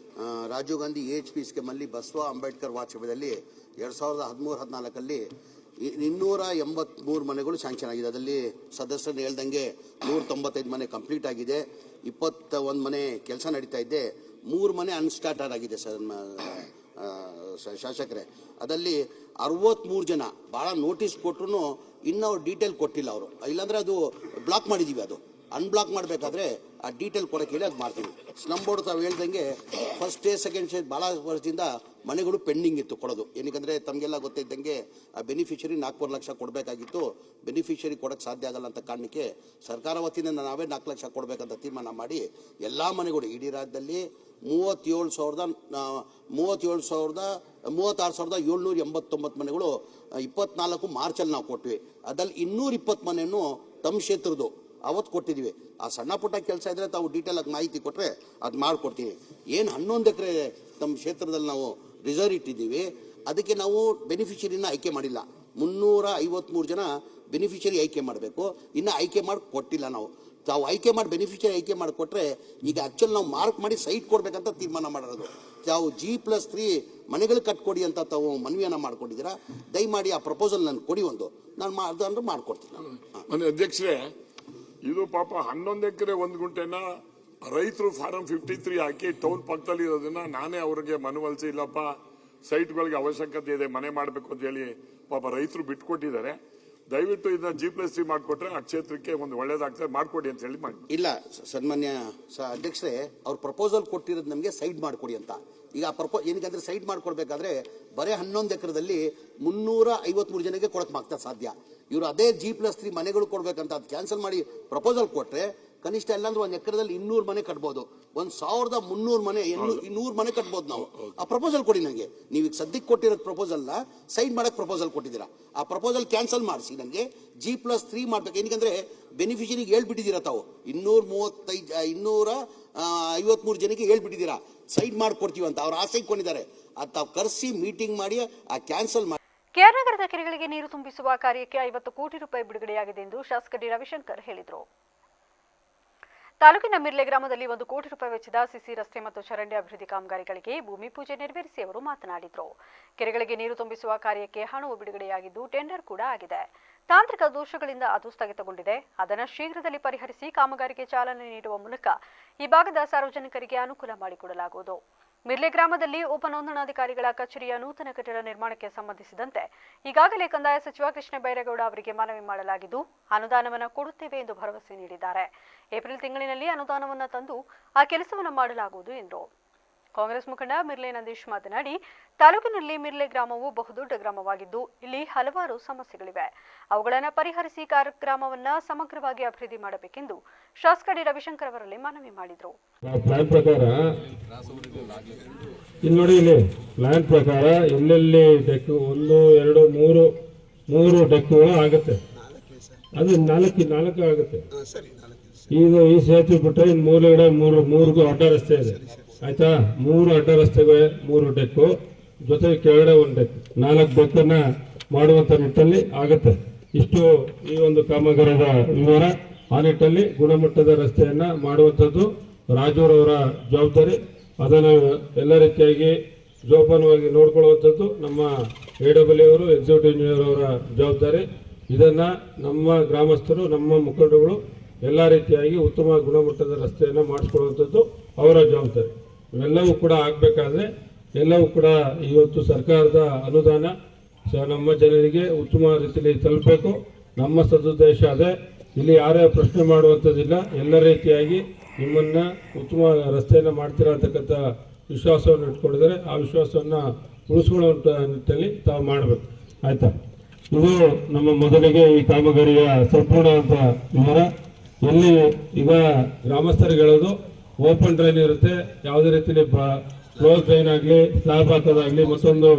ರಾಜೀವ್ ಗಾಂಧಿ EHP ಸ್ಕೀಮಲ್ಲಿ ಬಸವ ಅಂಬೇಡ್ಕರ್ ವಾಸವ್ಯದಲ್ಲಿ 2013-14ರಲ್ಲಿ 283 ಮನೆಗಳು ಸ್ಯಾಂಕ್ಷನ್ ಆಗಿದೆ. ಅದರಲ್ಲಿ ಸದಸ್ಯರು ಹೇಳ್ದಂಗೆ 195 ಮನೆ ಕಂಪ್ಲೀಟ್ ಆಗಿದೆ, 21 ಮನೆ ಕೆಲಸ ನಡೀತಾ ಇದೆ, 3 ಮನೆ ಅನ್ಸ್ಟಾರ್ಟರ್ ಆಗಿದೆ ಶಾಸಕರೇ. ಅದರಲ್ಲಿ 63 ಜನ ಭಾಳ ನೋಟಿಸ್ ಕೊಟ್ಟರು ಇನ್ನೂ ಅವ್ರು ಡೀಟೇಲ್ ಕೊಟ್ಟಿಲ್ಲ ಅವರು. ಇಲ್ಲಾಂದ್ರೆ ಅದು ಬ್ಲಾಕ್ ಮಾಡಿದೀವಿ. ಅದು ಅನ್ಬ್ಲಾಕ್ ಮಾಡಬೇಕಾದ್ರೆ ಆ ಡೀಟೇಲ್ ಕೊಡಕ್ಕೆ ಹೇಳಿ ಅದು ಮಾಡ್ತೀವಿ. ಸ್ಲಮ್ ಬೋರ್ಡ್ ತಾವು ಹೇಳ್ದಂಗೆ ಫಸ್ಟ್ ಸ್ಟೇಜ್ ಸೆಕೆಂಡ್ ಸ್ಟೇಜ್ ಭಾಳ ವರ್ಷದಿಂದ ಮನೆಗಳು ಪೆಂಡಿಂಗ್ ಇತ್ತು ಕೊಡೋದು. ಏನಕ್ಕಂದ್ರೆ ತಮಗೆಲ್ಲ ಗೊತ್ತಿದ್ದಂಗೆ ಆ ಬೆನಿಫಿಷರಿ 4 ಲಕ್ಷ ಕೊಡಬೇಕಾಗಿತ್ತು. ಬೆನಿಫಿಷರಿ ಕೊಡಕ್ಕೆ ಸಾಧ್ಯ ಆಗಲ್ಲ ಅಂತ ಕಾರಣಕ್ಕೆ ಸರ್ಕಾರ ವತಿಯಿಂದ ನಾವೇ 4 ಲಕ್ಷ ಕೊಡಬೇಕಂತ ತೀರ್ಮಾನ ಮಾಡಿ ಎಲ್ಲ ಮನೆಗಳು ಇಡೀ ರಾಜ್ಯದಲ್ಲಿ 36,789 ಮನೆಗಳು 24 ಮಾರ್ಚಲ್ಲಿ ನಾವು ಕೊಟ್ವಿ. ಅದ್ರಲ್ಲಿ 220 ಮನೆಯನ್ನು ತಮ್ಮ ಕ್ಷೇತ್ರದ್ದು ಅವತ್ತು ಕೊಟ್ಟಿದ್ದೀವಿ. ಆ ಸಣ್ಣ ಪುಟ್ಟ ಕೆಲಸ ಇದ್ರೆ ತಾವು ಡೀಟೇಲ್ ಆಗಿ ಮಾಹಿತಿ ಕೊಟ್ಟರೆ ಅದು ಮಾಡಿಕೊಡ್ತೀವಿ. ಏನು 11 ಎಕರೆ ತಮ್ಮ ಕ್ಷೇತ್ರದಲ್ಲಿ ನಾವು ರಿಸರ್ವ್ ಇಟ್ಟಿದ್ದೀವಿ, ಅದಕ್ಕೆ ನಾವು ಬೆನಿಫಿಷರಿನ ಆಯ್ಕೆ ಮಾಡಿಲ್ಲ. 353 ಜನ ಬೆನಿಫಿಷರಿ ಆಯ್ಕೆ ಮಾಡಬೇಕು, ಇನ್ನು ಆಯ್ಕೆ ಮಾಡಿ ಕೊಟ್ಟಿಲ್ಲ. ನಾವು ತಾವು ಆಯ್ಕೆ ಮಾಡಿ ಬೆನಿಫಿಷರಿ ಆಯ್ಕೆ ಮಾಡಿಕೊಟ್ರೆ ಈಗ ಆ್ಯಕ್ಚುಲಿ ನಾವು ಮಾರ್ಕ್ ಮಾಡಿ ಸೈಟ್ ಕೊಡಬೇಕಂತ ತೀರ್ಮಾನ ಮಾಡಿರೋದು. ತಾವು G+3 ಮನೆಗಳು ಕಟ್ಕೊಡಿ ಅಂತ ತಾವು ಮನವಿಯನ್ನು ಮಾಡ್ಕೊಂಡಿದ್ದೀರಾ. ದಯಮಾಡಿ ಆ ಪ್ರಪೋಸಲ್ ನಾನು ಕೊಡಿ, ನಾನು ಅಂದ್ರೆ ಮಾಡ್ಕೊಡ್ತೀನಿ. ಅಧ್ಯಕ್ಷರೇ, ಇದು ಪಾಪ 11 ಎಕರೆ 1 ಗುಂಟೆನ ರೈತರು ಫಾರಂ 53 ಹಾಕಿ ಟೌನ್ ಪಕ್ಕದಲ್ಲಿ ಇರೋದನ್ನ ನಾನೇ ಅವ್ರಿಗೆ ಮನವೊಲಿಸಿ, ಇಲ್ಲಪ್ಪ ಸೈಟ್ಗಳಿಗೆ ಅವಶ್ಯಕತೆ ಇದೆ, ಮನೆ ಮಾಡಬೇಕು ಅಂತ ಹೇಳಿ ಪಾಪ ರೈತರು ಬಿಟ್ಕೊಟ್ಟಿದ್ದಾರೆ. ದಯವಿಟ್ಟು ಇದನ್ನ G+3 ಮಾಡಿಕೊಟ್ರೆ ಆ ಕ್ಷೇತ್ರಕ್ಕೆ ಒಂದು ಒಳ್ಳೇದಾಗ್ತದೆ, ಮಾಡ್ಕೊಡಿ ಅಂತ ಹೇಳಿ ಮಾಡಿ. ಇಲ್ಲ ಸನ್ಮಾನ್ಯ ಅಧ್ಯಕ್ಷರೇ, ಅವ್ರ ಪ್ರಪೋಸಲ್ ಕೊಟ್ಟಿರೋದು ನಮಗೆ ಸೈಡ್ ಮಾಡಿಕೊಡಿ ಅಂತ. ಈಗ ಏನಕ್ಕಂದ್ರೆ ಸೈಡ್ ಮಾಡ್ಕೊಡ್ಬೇಕಾದ್ರೆ ಬರೀ 11 ಎಕರೆದಲ್ಲಿ 353 ಜನಕ್ಕೆ ಕೊಡಕ್ ಮಾತ್ರ ಸಾಧ್ಯ. ಇವರು ಅದೇ G+3 ಮನೆಗಳು ಕೊಡ್ಬೇಕಂತ ಅದು ಕ್ಯಾನ್ಸಲ್ ಮಾಡಿ ಪ್ರಪೋಸಲ್ ಕೊಟ್ರೆ ಕನಿಷ್ಠ ಇಲ್ಲಾಂದ್ರೆ 1 ಎಕರೆದಲ್ಲಿ 200 ಮನೆ ಕಟ್ಬೋದು, 1300 ಮನೆ 200 ಮನೆ ಕಟ್ಬೋದು ನಾವು. ಆ ಪ್ರಪೋಸಲ್ ಕೊಡಿ ನನಗೆ. ನೀವೀಗ ಸದ್ಯಕ್ಕೆ ಕೊಟ್ಟಿರೋ ಪ್ರಪೋಸಲ್ನ ಸೈಡ್ ಮಾಡಕ್ ಪ್ರಪೋಸಲ್ ಕೊಟ್ಟಿದ್ದೀರಾ. ಆ ಪ್ರಪೋಸಲ್ ಕ್ಯಾನ್ಸಲ್ ಮಾಡಿಸಿ ನನಗೆ G+3 ಮಾಡ್ಬೇಕು. ಏನಕ್ಕಂದ್ರೆ ಬೆನಿಫಿಷರಿಗೆ ಹೇಳ್ಬಿಟ್ಟಿದ್ದೀರಾ ತಾವು 253 ಜನಕ್ಕೆ ಹೇಳ್ಬಿಟ್ಟಿದ್ದೀರಾ ಸೈಡ್ ಮಾಡ್ಕೊಡ್ತೀವಿ ಅಂತ. ಅವ್ರು ಆಸೆ ಇಟ್ಕೊಂಡಿದ್ದಾರೆ. ಅದು ತಾವು ಕರೆಸಿ ಮೀಟಿಂಗ್ ಮಾಡಿ ಆ ಕ್ಯಾನ್ಸಲ್ ಮಾಡಿ. ಕೆಆರ್ ನಗರದ ಕೆರೆಗಳಿಗೆ ನೀರು ತುಂಬಿಸುವ ಕಾರ್ಯಕ್ಕೆ 50 ಕೋಟಿ ರೂಪಾಯಿ ಬಿಡುಗಡೆಯಾಗಿದೆ ಎಂದು ಶಾಸಕ ಡಿ ರವಿಶಂಕರ್ ಹೇಳಿದರು. ತಾಲೂಕಿನ ಮಿರ್ಲೆ ಗ್ರಾಮದಲ್ಲಿ 1 ಕೋಟಿ ರೂಪಾಯಿ ವೆಚ್ಚದ ಸಿಸಿ ರಸ್ತೆ ಮತ್ತು ಚರಂಡಿ ಅಭಿವೃದ್ಧಿ ಕಾಮಗಾರಿಗಳಿಗೆ ಭೂಮಿ ಪೂಜೆ ನೆರವೇರಿಸಿ ಅವರು ಮಾತನಾಡಿದರು. ಕೆರೆಗಳಿಗೆ ನೀರು ತುಂಬಿಸುವ ಕಾರ್ಯಕ್ಕೆ ಹಣವು ಬಿಡುಗಡೆಯಾಗಿದ್ದು ಟೆಂಡರ್ ಕೂಡ ಆಗಿದೆ. ತಾಂತ್ರಿಕ ದೋಷಗಳಿಂದ ಅದು ಸ್ಥಗಿತಗೊಂಡಿದೆ. ಅದನ್ನು ಶೀಘ್ರದಲ್ಲಿ ಪರಿಹರಿಸಿ ಕಾಮಗಾರಿಗೆ ಚಾಲನೆ ನೀಡುವ ಮೂಲಕ ಈ ಭಾಗದ ಸಾರ್ವಜನಿಕರಿಗೆ ಅನುಕೂಲ ಮಾಡಿಕೊಡಲಾಗುವುದು. ಮಿರ್ಲೆ ಗ್ರಾಮದಲ್ಲಿ ಉಪನೋಂದಣಾಧಿಕಾರಿಗಳ ಕಚೇರಿಯ ನೂತನ ಕಟ್ಟಡ ನಿರ್ಮಾಣಕ್ಕೆ ಸಂಬಂಧಿಸಿದಂತೆ ಈಗಾಗಲೇ ಕಂದಾಯ ಸಚಿವ ಕೃಷ್ಣ ಬೈರೇಗೌಡ ಅವರಿಗೆ ಮನವಿ ಮಾಡಲಾಗಿದ್ದು ಅನುದಾನವನ್ನು ಕೊಡುತ್ತೇವೆ ಎಂದು ಭರವಸೆ ನೀಡಿದ್ದಾರೆ. ಏಪ್ರಿಲ್ ತಿಂಗಳಿನಲ್ಲಿ ಅನುದಾನವನ್ನು ತಂದು ಆ ಕೆಲಸವನ್ನು ಮಾಡಲಾಗುವುದು ಎಂದರು. ಕಾಂಗ್ರೆಸ್ ಮುಖಂಡ ಮಿರ್ಲೆ ನಂದೀಶ್ ಮಾತನಾಡಿ, ತಾಲೂಕಿನಲ್ಲಿ ಮಿರ್ಲೆ ಗ್ರಾಮವು ಬಹುದೊಡ್ಡ ಗ್ರಾಮವಾಗಿದ್ದು ಇಲ್ಲಿ ಹಲವಾರು ಸಮಸ್ಯೆಗಳಿವೆ. ಅವುಗಳನ್ನು ಪರಿಹರಿಸಿ ಗ್ರಾಮವನ್ನು ಸಮಗ್ರವಾಗಿ ಅಭಿವೃದ್ಧಿ ಮಾಡಬೇಕೆಂದು ಶಾಸಕ ಡಿ ರವಿಶಂಕರ್ ಅವರಲ್ಲಿ ಮನವಿ ಮಾಡಿದರು. ಪ್ಲಾನ್ ಪ್ರಕಾರ ಇಲ್ಲಿ ನೋಡಿ, ಇಲ್ಲಿ ಪ್ಲಾನ್ ಪ್ರಕಾರ ಎಲ್ಲೆಲ್ಲಿ ಡೆಕ್ 1, 2, 3 ಡೆಕ್ಗಳು ಆಗುತ್ತೆ. ಅದು 4 ಆಗುತ್ತೆ. ಇದು ಈ ಸೇತುವೆ ಬಿಟ್ಟರೆ ಇನ್ನು ಮೂಲೆಗಡೆ ಮೂರಿಗೂ ಅಡ್ಡ ರಸ್ತೆ ಇದೆ. ಆಯ್ತಾ, 3 ಅಡ್ಡ ರಸ್ತೆಗೆ 3 ಡೆಕ್ಕು ಜೊತೆಗೆ ಕೆಳಗಡೆ 1 ಡೆಕ್, 4 ಡೆಕ್ಕನ್ನ ಮಾಡುವಂಥ ನಿಟ್ಟಲ್ಲಿ ಆಗುತ್ತೆ. ಇಷ್ಟು ಈ ಒಂದು ಕಾಮಗಾರಿಯ ವಿವರ. ಆ ನಿಟ್ಟಲ್ಲಿ ಗುಣಮಟ್ಟದ ರಸ್ತೆಯನ್ನ ಮಾಡುವಂಥದ್ದು ರಾಜೂರವರ ಜವಾಬ್ದಾರಿ. ಅದನ್ನು ಎಲ್ಲ ರೀತಿಯಾಗಿ ಜೋಪಾನವಾಗಿ ನೋಡ್ಕೊಳ್ಳುವಂಥದ್ದು ನಮ್ಮ AW ಅವರು, ಎಕ್ಸಿಕ್ಯೂಟಿವ್ ಇಂಜಿನಿಯರ್ ಅವರ ಜವಾಬ್ದಾರಿ. ಇದನ್ನ ನಮ್ಮ ಗ್ರಾಮಸ್ಥರು, ನಮ್ಮ ಮುಖಂಡಗಳು ಎಲ್ಲ ರೀತಿಯಾಗಿ ಉತ್ತಮ ಗುಣಮಟ್ಟದ ರಸ್ತೆಯನ್ನು ಮಾಡಿಸ್ಕೊಳ್ಳುವಂಥದ್ದು ಅವರ ಜವಾಬ್ದಾರಿ. ಇವೆಲ್ಲವೂ ಕೂಡ ಆಗಬೇಕಾದ್ರೆ ಎಲ್ಲವೂ ಕೂಡ ಇವತ್ತು ಸರ್ಕಾರದ ಅನುದಾನ ನಮ್ಮ ಜನರಿಗೆ ಉತ್ತಮ ರೀತಿಯಲ್ಲಿ ತಲುಪಬೇಕು. ನಮ್ಮ ಸದುದ್ದೇಶ ಅದೇ. ಇಲ್ಲಿ ಯಾರೇ ಪ್ರಶ್ನೆ ಮಾಡುವಂಥದ್ದಿಲ್ಲ. ಎಲ್ಲ ರೀತಿಯಾಗಿ ನಿಮ್ಮನ್ನ ಉತ್ತಮ ರಸ್ತೆಯನ್ನು ಮಾಡ್ತೀರಾ ಅಂತಕ್ಕಂಥ ವಿಶ್ವಾಸವನ್ನು ಇಟ್ಕೊಂಡಿದ್ದಾರೆ. ಆ ವಿಶ್ವಾಸವನ್ನು ಉಳಿಸ್ಕೊಳ್ಳುವಂಥ ನಿಟ್ಟಿನಲ್ಲಿ ತಾವು ಮಾಡಬೇಕು. ಆಯ್ತಾ, ಇದು ನಮ್ಮ ಮೊದಲಿಗೆ ಈ ಕಾಮಗಾರಿಯ ಸಂಪೂರ್ಣವಾದ ವಿವರ. ಎಲ್ಲಿ ಈಗ ಗ್ರಾಮಸ್ಥರಿಗೆ ಹೇಳೋದು, ಓಪನ್ ಡ್ರೈನ್ ಇರುತ್ತೆ, ಯಾವುದೇ ರೀತಿಯಲ್ಲಿ ಕ್ಲೋಸ್ ಡ್ರೈನ್ ಆಗಲಿ, ಸ್ಲಾಬ್ ಹಾಕೋದಾಗಲಿ, ಮತ್ತೊಂದು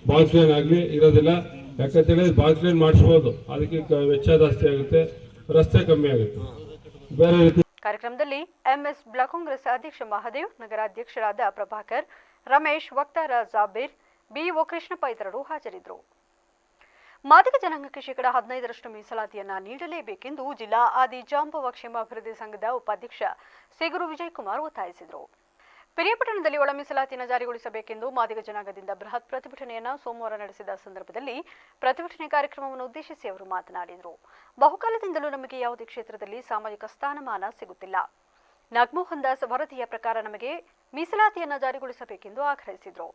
ಬಾಕ್ಸ್ ಡ್ರೈನ್ ಆಗಲಿ ಇರೋದಿಲ್ಲ. ಯಾಕಂತೇಳಿ ಬಾಕ್ಸ್ ಡ್ರೈನ್ ಮಾಡಿಸ್ಬೋದು, ಅದಕ್ಕೆ ವೆಚ್ಚ ಜಾಸ್ತಿ ಆಗುತ್ತೆ, ರಸ್ತೆ ಕಮ್ಮಿ ಆಗುತ್ತೆ. ಬೇರೆ ರೀತಿ ಕಾರ್ಯಕ್ರಮದಲ್ಲಿ MS ಬ್ಲಾಕ್ ಕಾಂಗ್ರೆಸ್ ಅಧ್ಯಕ್ಷ ಮಹಾದೇವ್, ನಗರಾಧ್ಯಕ್ಷರಾದ ಪ್ರಭಾಕರ್, ರಮೇಶ್, ವಕ್ತಾರ ಜಾಬೀರ್, BO ಕೃಷ್ಣಪ್ಪ ಇತರರು ಹಾಜರಿದ್ದರು. ಮಾದಿಗ ಜನಾಂಗಕ್ಕೆ 15% ಮೀಸಲಾತಿಯನ್ನ ನೀಡಲೇಬೇಕೆಂದು ಜಿಲ್ಲಾ ಆದಿ ಜಾಂಬವ ಕ್ಷೇಮಾಭಿವೃದ್ಧಿ ಸಂಘದ ಉಪಾಧ್ಯಕ್ಷ ಸೇಗೂರು ವಿಜಯಕುಮಾರ್ ಒತ್ತಾಯಿಸಿದರು. ಪಿರಿಯಾಪಟ್ಟಣದಲ್ಲಿ ಒಳ ಮೀಸಲಾತಿಯನ್ನು ಜಾರಿಗೊಳಿಸಬೇಕೆಂದು ಮಾದಿಗ ಜನಾಂಗದಿಂದ ಬೃಹತ್ ಪ್ರತಿಭಟನೆಯನ್ನು ಸೋಮವಾರ ನಡೆಸಿದ ಸಂದರ್ಭದಲ್ಲಿ ಪ್ರತಿಭಟನೆ ಕಾರ್ಯಕ್ರಮವನ್ನು ಉದ್ದೇಶಿಸಿ ಅವರು ಮಾತನಾಡಿದರು. ಬಹುಕಾಲದಿಂದಲೂ ನಮಗೆ ಯಾವುದೇ ಕ್ಷೇತ್ರದಲ್ಲಿ ಸಾಮಾಜಿಕ ಸ್ಥಾನಮಾನ ಸಿಗುತ್ತಿಲ್ಲ. ನಾಗಮೋಹನ್ ದಾಸ್ ವರದಿಯ ಪ್ರಕಾರ ನಮಗೆ ಮೀಸಲಾತಿಯನ್ನು ಜಾರಿಗೊಳಿಸಬೇಕೆಂದು ಆಗ್ರಹಿಸಿದರು.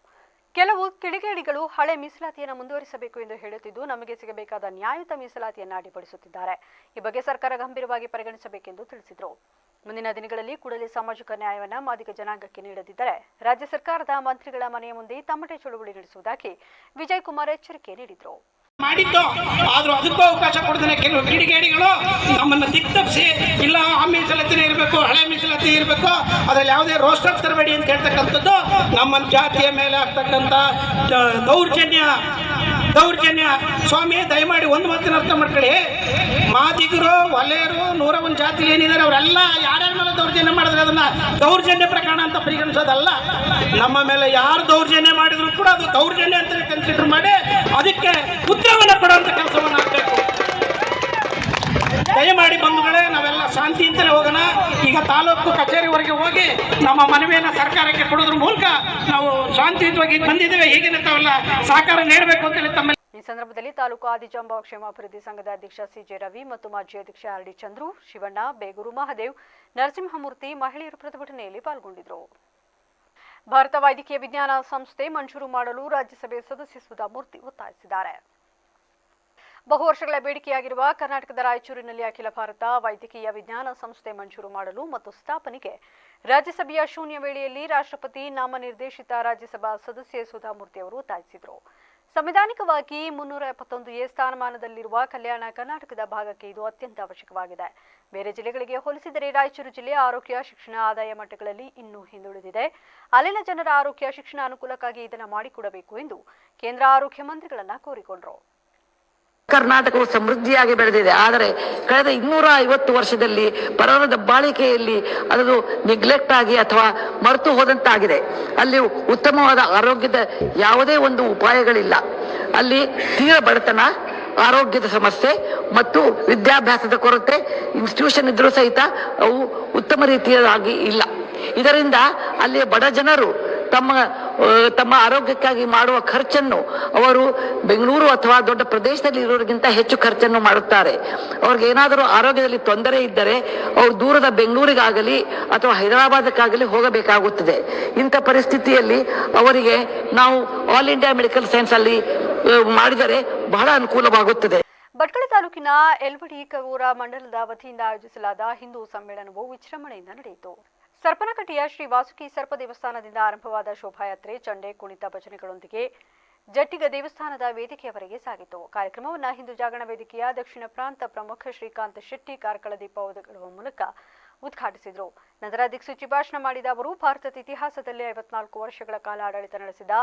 ಕೆಲವು ಕಿಡಿಗೇಡಿಗಳು ಹಳೆ ಮೀಸಲಾತಿಯನ್ನು ಮುಂದುವರಿಸಬೇಕು ಎಂದು ಹೇಳುತ್ತಿದ್ದು ನಮಗೆ ಸಿಗಬೇಕಾದ ನ್ಯಾಯಯುತ ಮೀಸಲಾತಿಯನ್ನು ಅಡ್ಡಿಪಡಿಸುತ್ತಿದ್ದಾರೆ. ಈ ಬಗ್ಗೆ ಸರ್ಕಾರ ಗಂಭೀರವಾಗಿ ಪರಿಗಣಿಸಬೇಕೆಂದು ತಿಳಿಸಿದರು. ಮುಂದಿನ ದಿನಗಳಲ್ಲಿ ಕೂಡಲೇ ಸಾಮಾಜಿಕ ನ್ಯಾಯವನ್ನು ಮಾದಿಗ ಜನಾಂಗಕ್ಕೆ ನೀಡದಿದ್ದರೆ ರಾಜ್ಯ ಸರ್ಕಾರದ ಮಂತ್ರಿಗಳ ಮನೆಯ ಮುಂದೆ ತಮ್ಮಟೆ ಚಳುವಳಿ ನಡೆಸುವುದಾಗಿ ವಿಜಯಕುಮಾರ್ ಎಚ್ಚರಿಕೆ ನೀಡಿದರು. ಮಾಡಿದ್ದು ಆದ್ರೂ ಅದಕ್ಕೂ ಅವಕಾಶ ಕೊಡದೇನೆ ಕೆಲವು ಕಿಡಿಗೇಡಿಗಳು ನಮ್ಮನ್ನು ದಿಕ್ತಪ್ಪಿಸಿ, ಇಲ್ಲ ಆ ಮೀಸಲಾತಿನೇ ಇರಬೇಕು, ಹಳೆ ಮೀಸಲಾತಿ ಇರಬೇಕು, ಅದ್ರಲ್ಲಿ ಯಾವುದೇ ರೋಸ್ಟರ್ ತರಬೇಡಿ ಅಂತ ಹೇಳ್ತಕ್ಕಂಥದ್ದು ನಮ್ಮ ಜಾತಿಯ ಮೇಲೆ ಆಗ್ತಕ್ಕಂಥ ದೌರ್ಜನ್ಯ. ಸ್ವಾಮಿ, ದಯಮಾಡಿ ಒಂದು ಮಾತಿನ ಅರ್ಥ ಮಾಡ್ಕೊಳ್ಳಿ. ಮಾದಿಗರು, ವಲಯರು, 101 ಜಾತಿ ಏನಿದ್ದಾರೆ ಅವರೆಲ್ಲ ಯಾರ್ಯಾರ ಮೇಲೆ ದೌರ್ಜನ್ಯ ಮಾಡಿದ್ರೆ ಅದನ್ನ ದೌರ್ಜನ್ಯ ಪ್ರಕರಣ ಅಂತ ಪರಿಗಣಿಸೋದಲ್ಲ. ನಮ್ಮ ಮೇಲೆ ಯಾರು ದೌರ್ಜನ್ಯ ಮಾಡಿದ್ರು ಕೂಡ ಅದು ದೌರ್ಜನ್ಯ ಅಂತ ಕನ್ಸಿಡರ್ ಮಾಡಿ ಅದಕ್ಕೆ ಉತ್ತರವನ್ನು ಕೊಡುವಂತ ಕೆಲಸವನ್ನು ಆಗಬೇಕು. ದಯಮಾಡಿ ಬಂಧುಗಳೇ, ನಾವೆಲ್ಲ ಶಾಂತಿಯಿಂದಲೇ ಹೋಗೋಣ. ಈಗ ತಾಲೂಕು ಕಚೇರಿವರೆಗೆ ಹೋಗಿ ನಮ್ಮ ಮನವಿಯನ್ನು ಸರ್ಕಾರಕ್ಕೆ ಕೊಡೋದ್ರ ಮೂಲಕ ನಾವು ಶಾಂತಿಯುತವಾಗಿ ಬಂದಿದ್ದೇವೆ. ಹೀಗೆ ತಾವೆಲ್ಲ ಸಹಕಾರ ನೀಡಬೇಕು ಅಂತೇಳಿ ತಮ್ಮ. ಈ ಸಂದರ್ಭದಲ್ಲಿ ತಾಲೂಕು ಆದಿಜಾಂಬವ ಕ್ಷೇಮಾಭಿವೃದ್ಧಿ ಸಂಘದ ಅಧ್ಯಕ್ಷ CJ ರವಿ ಮತ್ತು ಮಾಜಿ ಅಧ್ಯಕ್ಷ RD ಚಂದ್ರು, ಶಿವಣ್ಣ, ಬೇಗೂರು ಮಹಾದೇವ್, ನರಸಿಂಹಮೂರ್ತಿ ಮಹಿಳೆಯರು ಪ್ರತಿಭಟನೆಯಲ್ಲಿ ಪಾಲ್ಗೊಂಡಿದ್ದರು. ಭಾರತ ವೈದ್ಯಕೀಯ ವಿಜ್ಞಾನ ಸಂಸ್ಥೆ ಮಂಜೂರು ಮಾಡಲು ರಾಜ್ಯಸಭೆ ಸದಸ್ಯ ಸುಧಾಮೂರ್ತಿ ಒತ್ತಾಯಿಸಿದ್ದಾರೆ. ಬಹು ವರ್ಷಗಳ ಬೇಡಿಕೆಯಾಗಿರುವ ಕರ್ನಾಟಕದ ರಾಯಚೂರಿನಲ್ಲಿ ಅಖಿಲ ಭಾರತ ವೈದ್ಯಕೀಯ ವಿಜ್ಞಾನ ಸಂಸ್ಥೆ ಮಂಜೂರು ಮಾಡಲು ಮತ್ತು ಸ್ಥಾಪನೆಗೆ ರಾಜ್ಯಸಭೆಯ ಶೂನ್ಯ ವೇಳೆಯಲ್ಲಿ ರಾಷ್ಟ್ರಪತಿ ನಾಮನಿರ್ದೇಶಿತ ರಾಜ್ಯಸಭಾ ಸದಸ್ಯೆ ಸುಧಾಮೂರ್ತಿ ಅವರು ಒತ್ತಾಯಿಸಿದರು. ಸಂವಿಧಾನಿಕವಾಗಿ 371A ಸ್ಥಾನಮಾನದಲ್ಲಿರುವ ಕಲ್ಯಾಣ ಕರ್ನಾಟಕದ ಭಾಗಕ್ಕೆ ಇದು ಅತ್ಯಂತ ಅವಶ್ಯಕವಾಗಿದೆ. ಬೇರೆ ಜಿಲ್ಲೆಗಳಿಗೆ ಹೋಲಿಸಿದರೆ ರಾಯಚೂರು ಜಿಲ್ಲೆ ಆರೋಗ್ಯ, ಶಿಕ್ಷಣ, ಆದಾಯ ಮಟ್ಟಗಳಲ್ಲಿ ಇನ್ನೂ ಹಿಂದುಳಿದಿದೆ. ಅಲ್ಲಿನ ಜನರ ಆರೋಗ್ಯ, ಶಿಕ್ಷಣ ಅನುಕೂಲಕ್ಕಾಗಿ ಇದನ್ನು ಮಾಡಿಕೊಡಬೇಕು ಎಂದು ಕೇಂದ್ರ ಆರೋಗ್ಯ ಮಂತ್ರಿಗಳನ್ನ ಕೋರಿಕೊಂಡರು. ಕರ್ನಾಟಕವು ಸಮೃದ್ಧಿಯಾಗಿ ಬೆಳೆದಿದೆ. ಆದರೆ ಕಳೆದ 250 ವರ್ಷದಲ್ಲಿ ಪರರ ದಬ್ಬಾಳಿಕೆಯಲ್ಲಿ ಅದು ನೆಗ್ಲೆಕ್ಟ್ ಆಗಿ ಅಥವಾ ಮರೆತು ಹೋದಂತಾಗಿದೆ. ಅಲ್ಲಿ ಉತ್ತಮವಾದ ಆರೋಗ್ಯದ ಯಾವುದೇ ಒಂದು ಉಪಾಯಗಳಿಲ್ಲ. ಅಲ್ಲಿ ತೀವ್ರ ಬಡತನ, ಆರೋಗ್ಯದ ಸಮಸ್ಯೆ ಮತ್ತು ವಿದ್ಯಾಭ್ಯಾಸದ ಕೊರತೆ ಇನ್ಸ್ಟಿಟ್ಯೂಷನ್ ಇದ್ರೂ ಸಹಿತ ಅವು ಉತ್ತಮ ರೀತಿಯಾಗಿ ಇಲ್ಲ. ಇದರಿಂದ ಅಲ್ಲಿ ಬಡ ಜನರು ತಮ್ಮ ಆರೋಗ್ಯಕ್ಕಾಗಿ ಮಾಡುವ ಖರ್ಚನ್ನು ಅವರು ಬೆಂಗಳೂರು ಅಥವಾ ದೊಡ್ಡ ಪ್ರದೇಶದಲ್ಲಿ ಇರೋರಿಗಿಂತ ಹೆಚ್ಚು ಖರ್ಚನ್ನು ಮಾಡುತ್ತಾರೆ. ಅವ್ರಿಗೆ ಏನಾದರೂ ಆರೋಗ್ಯದಲ್ಲಿ ತೊಂದರೆ ಇದ್ದರೆ ಅವರು ದೂರದ ಬೆಂಗಳೂರಿಗಾಗಲಿ ಅಥವಾ ಹೈದರಾಬಾದಕ್ಕಾಗಲಿ ಹೋಗಬೇಕಾಗುತ್ತದೆ. ಇಂಥ ಪರಿಸ್ಥಿತಿಯಲ್ಲಿ ಅವರಿಗೆ ನಾವು ಆಲ್ ಇಂಡಿಯಾ ಮೆಡಿಕಲ್ ಸೈನ್ಸ್ ಅಲ್ಲಿ ಮಾಡಿದರೆ ಬಹಳ ಅನುಕೂಲವಾಗುತ್ತದೆ. ಭಟ್ಕಳ ತಾಲೂಕಿನ ಯಲವಡಿ ಕವೂರ ಮಂಡಲದ ವತಿಯಿಂದ ಆಯೋಜಿಸಲಾದ ಹಿಂದೂ ಸಮ್ಮೇಳನವು ವಿಜೃಂಭಣೆಯಿಂದ ನಡೆಯಿತು. ಸರ್ಪನಕಟ್ಟೆಯ ಶ್ರೀ ವಾಸುಕಿ ಸರ್ಪ ದೇವಸ್ಥಾನದಿಂದ ಆರಂಭವಾದ ಶೋಭಾಯಾತ್ರೆ ಚಂಡೆ ಕುಣಿತ ಭಜನೆಗಳೊಂದಿಗೆ ಜಟ್ಟಿಗ ದೇವಸ್ಥಾನದ ವೇದಿಕೆಯವರೆಗೆ ಸಾಗಿತು. ಕಾರ್ಯಕ್ರಮವನ್ನು ಹಿಂದೂ ಜಾಗರಣ ವೇದಿಕೆಯ ದಕ್ಷಿಣ ಪ್ರಾಂತ ಪ್ರಮುಖ ಶ್ರೀಕಾಂತ್ ಶೆಟ್ಟಿ ಕಾರ್ಕಳ ದೀಪ ಉದ್ಘಾಟನೆಯ ಮೂಲಕ ಉದ್ಘಾಟಿಸಿದರು. ನಂತರ ದಿಕ್ಸೂಚಿ ಭಾಷಣ ಮಾಡಿದ ಅವರು ಭಾರತದ ಇತಿಹಾಸದಲ್ಲಿ 54 ವರ್ಷಗಳ ಕಾಲ ಆಡಳಿತ ನಡೆಸಿದ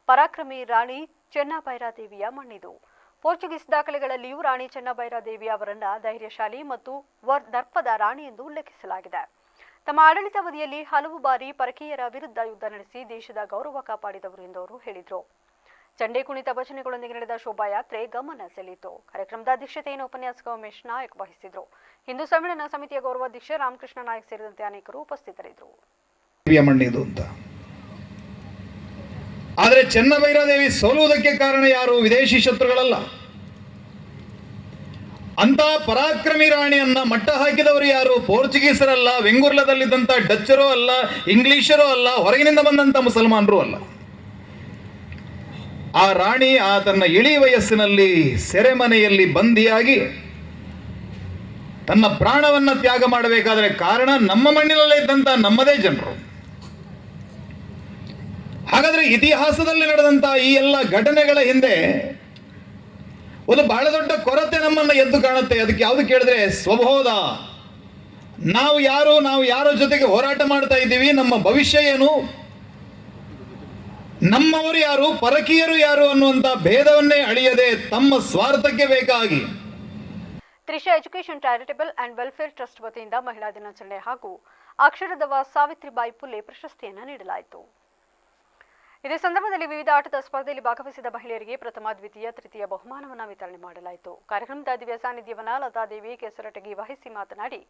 ಪರಾಕ್ರಮಿ ರಾಣಿ ಚೆನ್ನಭೈರಾದೇವಿಯ ಮಣ್ಣಿದು. ಪೋರ್ಚುಗೀಸ್ ದಾಖಲೆಗಳಲ್ಲಿಯೂ ರಾಣಿ ಚೆನ್ನಭೈರಾದೇವಿ ಅವರನ್ನ ಧೈರ್ಯಶಾಲಿ ಮತ್ತು ದರ್ಪದ ರಾಣಿ ಎಂದು ಉಲ್ಲೇಖಿಸಲಾಗಿದೆ. ತಮ್ಮ ಆಡಳಿತಾವಧಿಯಲ್ಲಿ ಹಲವು ಬಾರಿ ಪರಕೀಯರ ವಿರುದ್ಧ ಯುದ್ಧ ನಡೆಸಿ ದೇಶದ ಗೌರವ ಕಾಪಾಡಿದವರು ಎಂದು ಅವರು ಹೇಳಿದರು. ಚಂಡೆ ಕುಣಿತ ಭಜನೆಗಳೊಂದಿಗೆ ನಡೆದ ಶೋಭಾಯಾತ್ರೆ ಗಮನ ಸೆಳೆಯಿತು. ಕಾರ್ಯಕ್ರಮದ ಅಧ್ಯಕ್ಷತೆಯನ್ನು ಉಪನ್ಯಾಸಕ ಉಮೇಶ್ ನಾಯಕ್ ವಹಿಸಿದರು. ಹಿಂದೂ ಸಮ್ಮೇಳನ ಸಮಿತಿಯ ಗೌರವಾಧ್ಯಕ್ಷ ರಾಮಕೃಷ್ಣ ನಾಯಕ್ ಸೇರಿದಂತೆ ಅನೇಕರು ಉಪಸ್ಥಿತರಿದ್ದರು. ಆದರೆ ಚೆನ್ನಭೈರಾದೇವಿ ಸೋಲುವುದಕ್ಕೆ ಕಾರಣ ಯಾರು? ವಿದೇಶಿ ಶತ್ರುಗಳಲ್ಲ. ಅಂತ ಪರಾಕ್ರಮಿ ರಾಣಿಯನ್ನ ಮಟ್ಟ ಹಾಕಿದವರು ಯಾರು? ಪೋರ್ಚುಗೀಸರಲ್ಲ, ವೆಂಗುರ್ಲದಲ್ಲಿದ್ದಂಥ ಡಚ್ಚರೂ ಅಲ್ಲ, ಇಂಗ್ಲಿಷರೂ ಅಲ್ಲ, ಹೊರಗಿನಿಂದ ಬಂದಂಥ ಮುಸಲ್ಮಾನರು ಅಲ್ಲ. ಆ ರಾಣಿ ತನ್ನ ಇಳಿ ವಯಸ್ಸಿನಲ್ಲಿ ಸೆರೆಮನೆಯಲ್ಲಿ ಬಂದಿಯಾಗಿ ತನ್ನ ಪ್ರಾಣವನ್ನ ತ್ಯಾಗ ಮಾಡಬೇಕಾದರೆ ಕಾರಣ ನಮ್ಮ ಮಣ್ಣಿನಲ್ಲೇ ಇದ್ದಂಥ ನಮ್ಮದೇ ಜನರು. ಹಾಗಾದ್ರೆ ಇತಿಹಾಸದಲ್ಲಿ ನಡೆದಂತ ಈ ಎಲ್ಲ ಘಟನೆಗಳ ಹಿಂದೆ ಒಂದು ಬಹಳ ದೊಡ್ಡ ಕೊರತೆ ನಮ್ಮನ್ನ ಎದ್ದು ಕಾಣುತ್ತೆ. ಅದಕ್ಕೆ ಯಾವುದು ಕೇಳಿದ್ರೆ ಸ್ವಬೋಧ. ನಾವು ಯಾರ ಜೊತೆಗೆ ಹೋರಾಟ ಮಾಡ್ತಾ ಇದ್ದೀವಿ, ನಮ್ಮ ಭವಿಷ್ಯ ಏನು, ನಮ್ಮವರು ಯಾರು, ಪರಕೀಯರು ಯಾರು ಅನ್ನುವಂತ ಭೇದವನ್ನೇ ಅಳಿಯದೆ ತಮ್ಮ ಸ್ವಾರ್ಥಕ್ಕೆ ಬೇಕಾಗಿ Trisha education charitable and welfare trust ವತಿಯಿಂದ ಮಹಿಳಾ ದಿನಾಚರಣೆ ಹಾಗೂ ಅಕ್ಷರದವ ಸಾವಿತ್ರಿಬಾಯಿ ಪುಲೆ ಪ್ರಶಸ್ತಿಯನ್ನು ನೀಡಲಾಯಿತು. ಇದೇ ಸಂದರ್ಭದಲ್ಲಿ ವಿವಿಧ ಆಟದ ಸ್ಪರ್ಧೆಯಲ್ಲಿ ಭಾಗವಹಿಸಿದ ಮಹಿಳೆಯರಿಗೆ ಪ್ರಥಮ, ದ್ವಿತೀಯ, ತೃತೀಯ ಬಹುಮಾನವನ್ನು ವಿತರಣೆ ಮಾಡಲಾಯಿತು. ಕಾರ್ಯಕ್ರಮದ ದಿವ್ಯ ಸಾನ್ನಿಧ್ಯವನ್ನು ಲತಾದೇವಿ ಕೆಸರಟಗಿ ವಹಿಸಿ ಮಾತನಾಡಿ,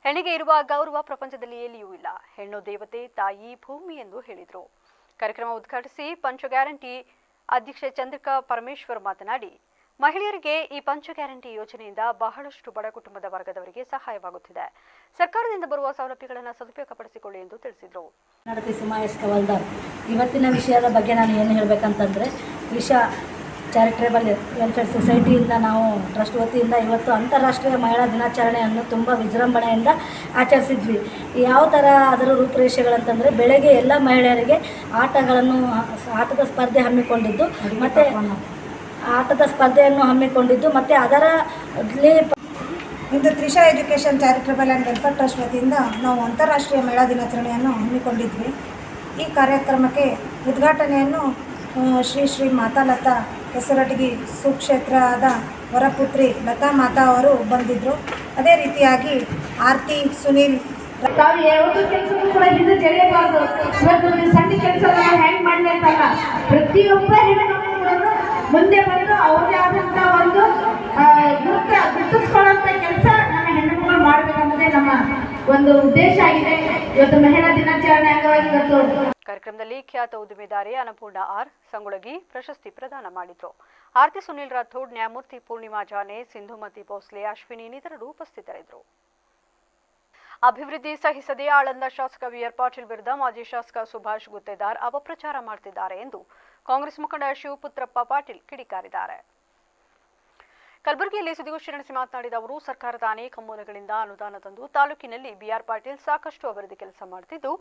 ಹೆಣ್ಣಿಗೆ ಇರುವ ಗೌರವ ಪ್ರಪಂಚದಲ್ಲಿ ಎಲ್ಲಿಯೂ ಇಲ್ಲ. ಹೆಣ್ಣು ದೇವತೆ, ತಾಯಿ, ಭೂಮಿ ಎಂದು ಹೇಳಿದರು. ಕಾರ್ಯಕ್ರಮ ಉದ್ಘಾಟಿಸಿ ಪಂಚ ಗ್ಯಾರಂಟಿ ಅಧ್ಯಕ್ಷೆ ಚಂದ್ರಿಕಾ ಪರಮೇಶ್ವರ್ ಮಾತನಾಡಿ, ಮಹಿಳೆಯರಿಗೆ ಈ ಪಂಚ ಗ್ಯಾರಂಟಿ ಯೋಜನೆಯಿಂದ ಬಹಳಷ್ಟು ಬಡ ಕುಟುಂಬದ ವರ್ಗದವರಿಗೆ ಸಹಾಯವಾಗುತ್ತಿದೆ. ಸರ್ಕಾರದಿಂದ ಬರುವ ಸೌಲಭ್ಯಗಳನ್ನು ಸದುಪಯೋಗಪಡಿಸಿಕೊಳ್ಳಿ ಎಂದು ತಿಳಿಸಿದರು. ಇವತ್ತಿನ ವಿಷಯದ ಬಗ್ಗೆ ನಾನು ಏನು ಹೇಳಬೇಕಂತಂದರೆ, ತ್ರಿಷಾ ಚಾರಿಟೇಬಲ್ ವೆಲ್ಫೇರ್ ಸೊಸೈಟಿಯಿಂದ ನಾವು ಟ್ರಸ್ಟ್ ವತಿಯಿಂದ ಇವತ್ತು ಅಂತಾರಾಷ್ಟ್ರೀಯ ಮಹಿಳಾ ದಿನಾಚರಣೆಯನ್ನು ತುಂಬ ವಿಜೃಂಭಣೆಯಿಂದ ಆಚರಿಸಿದ್ವಿ. ಯಾವ ಥರ ಅದರ ರೂಪುರೇಷೆಗಳಂತಂದರೆ, ಬೆಳಗ್ಗೆ ಎಲ್ಲ ಮಹಿಳೆಯರಿಗೆ ಆಟದ ಸ್ಪರ್ಧೆ ಹಮ್ಮಿಕೊಂಡಿದ್ದು ಮತ್ತು ಅದರಲ್ಲಿ ಇಂದು Trisha education charitable and welfare trust ವತಿಯಿಂದ ನಾವು ಅಂತಾರಾಷ್ಟ್ರೀಯ ಮಹಿಳಾ ದಿನಾಚರಣೆಯನ್ನು ಹಮ್ಮಿಕೊಂಡಿದ್ವಿ. ಈ ಕಾರ್ಯಕ್ರಮಕ್ಕೆ ಉದ್ಘಾಟನೆಯನ್ನು ಶ್ರೀ ಮಾತಾ ಲತಾ ಕೆಸರಟಗಿ ಸುಕ್ಷೇತ್ರದ ವರಪುತ್ರಿ ಲತಾ ಮಾತಾ ಅವರು ಬಂದಿದ್ದರು. ಅದೇ ರೀತಿಯಾಗಿ ಆರ್ತಿ, ಸುನೀಲ್, ತಾವು ಯಾವುದು ಕೆಲಸವೂ ಕೂಡ ಹಿಂದೆ ತೆರೆಯಬಾರ್ದು. ಇವತ್ತು ಸಣ್ಣ ಕೆಲಸ ಹ್ಯಾಂಗ್ ಮಾಡಲೇಕಲ್ಲ, ಪ್ರತಿಯೊಬ್ಬ ಹೆಣ್ಣು ಮುಂದೆ ಬಂದು ಅವ್ರದೇ ಆದಂಥ ಒಂದು ಗುರುತಿಸ್ಕೊಳ್ಳುವಂಥ ಕೆಲಸ ನಮ್ಮ ಹೆಣ್ಣುಮಕ್ಕಳು ಮಾಡಬೇಕನ್ನೋದೇ ನಮ್ಮ ಒಂದು ಉದ್ದೇಶ ಆಗಿದೆ. ಇವತ್ತು ಮಹಿಳಾ ದಿನಾಚರಣೆ ಅಂಗವಾಗಿ ಇವತ್ತು ಕಾರ್ಯಕ್ರಮದಲ್ಲಿ ಖ್ಯಾತ ಉದ್ದಿಮೆದಾರೆ ಅನ್ನಪೂರ್ಣ ಆರ್ ಸಂಗೊಳಗಿ ಪ್ರಶಸ್ತಿ ಪ್ರದಾನ ಮಾಡಿದ್ರು. ಆರ್ತಿ, ಸುನೀಲ್ ರಾಥೋಡ್, ನ್ಯಾಯಮೂರ್ತಿ ಪೂರ್ಣಿಮಾ ಜಾನೆ, ಸಿಂಧುಮತಿ ಭೋಸ್ಲೆ, ಅಶ್ವಿನಿ ಇನ್ನಿತರರು ಉಪಸ್ಥಿತರಿದ್ದರು. ಅಭಿವೃದ್ಧಿ ಸಹಿಸದೆ ಆಳಂದ ಶಾಸಕ ವಿ.ಆರ್. ಪಾಟೀಲ್ ವಿರುದ್ಧ ಮಾಜಿ ಶಾಸಕ ಸುಭಾಷ್ ಗುತ್ತೇದಾರ್ ಅಪಪ್ರಚಾರ ಮಾಡುತ್ತಿದ್ದಾರೆ ಎಂದು ಕಾಂಗ್ರೆಸ್ ಮುಖಂಡ ಶಿವಪುತ್ರಪ್ಪ ಪಾಟೀಲ್ ಕಿಡಿಕಾರಿದ್ದಾರೆ. ಕಲಬುರಗಿಯಲ್ಲಿ ಸುದ್ದಿಗೋಷ್ಠಿ ನಡೆಸಿ ಮಾತನಾಡಿದ ಅವರು, ಸರ್ಕಾರದ ಅನೇಕ ಮೂಲಗಳಿಂದ ಅನುದಾನ ತಂದು ತಾಲೂಕಿನಲ್ಲಿ ಬಿ.ಆರ್. ಪಾಟೀಲ್ ಸಾಕಷ್ಟು ಅಭಿವೃದ್ಧಿ ಕೆಲಸ ಮಾಡುತ್ತಿದ್ದು,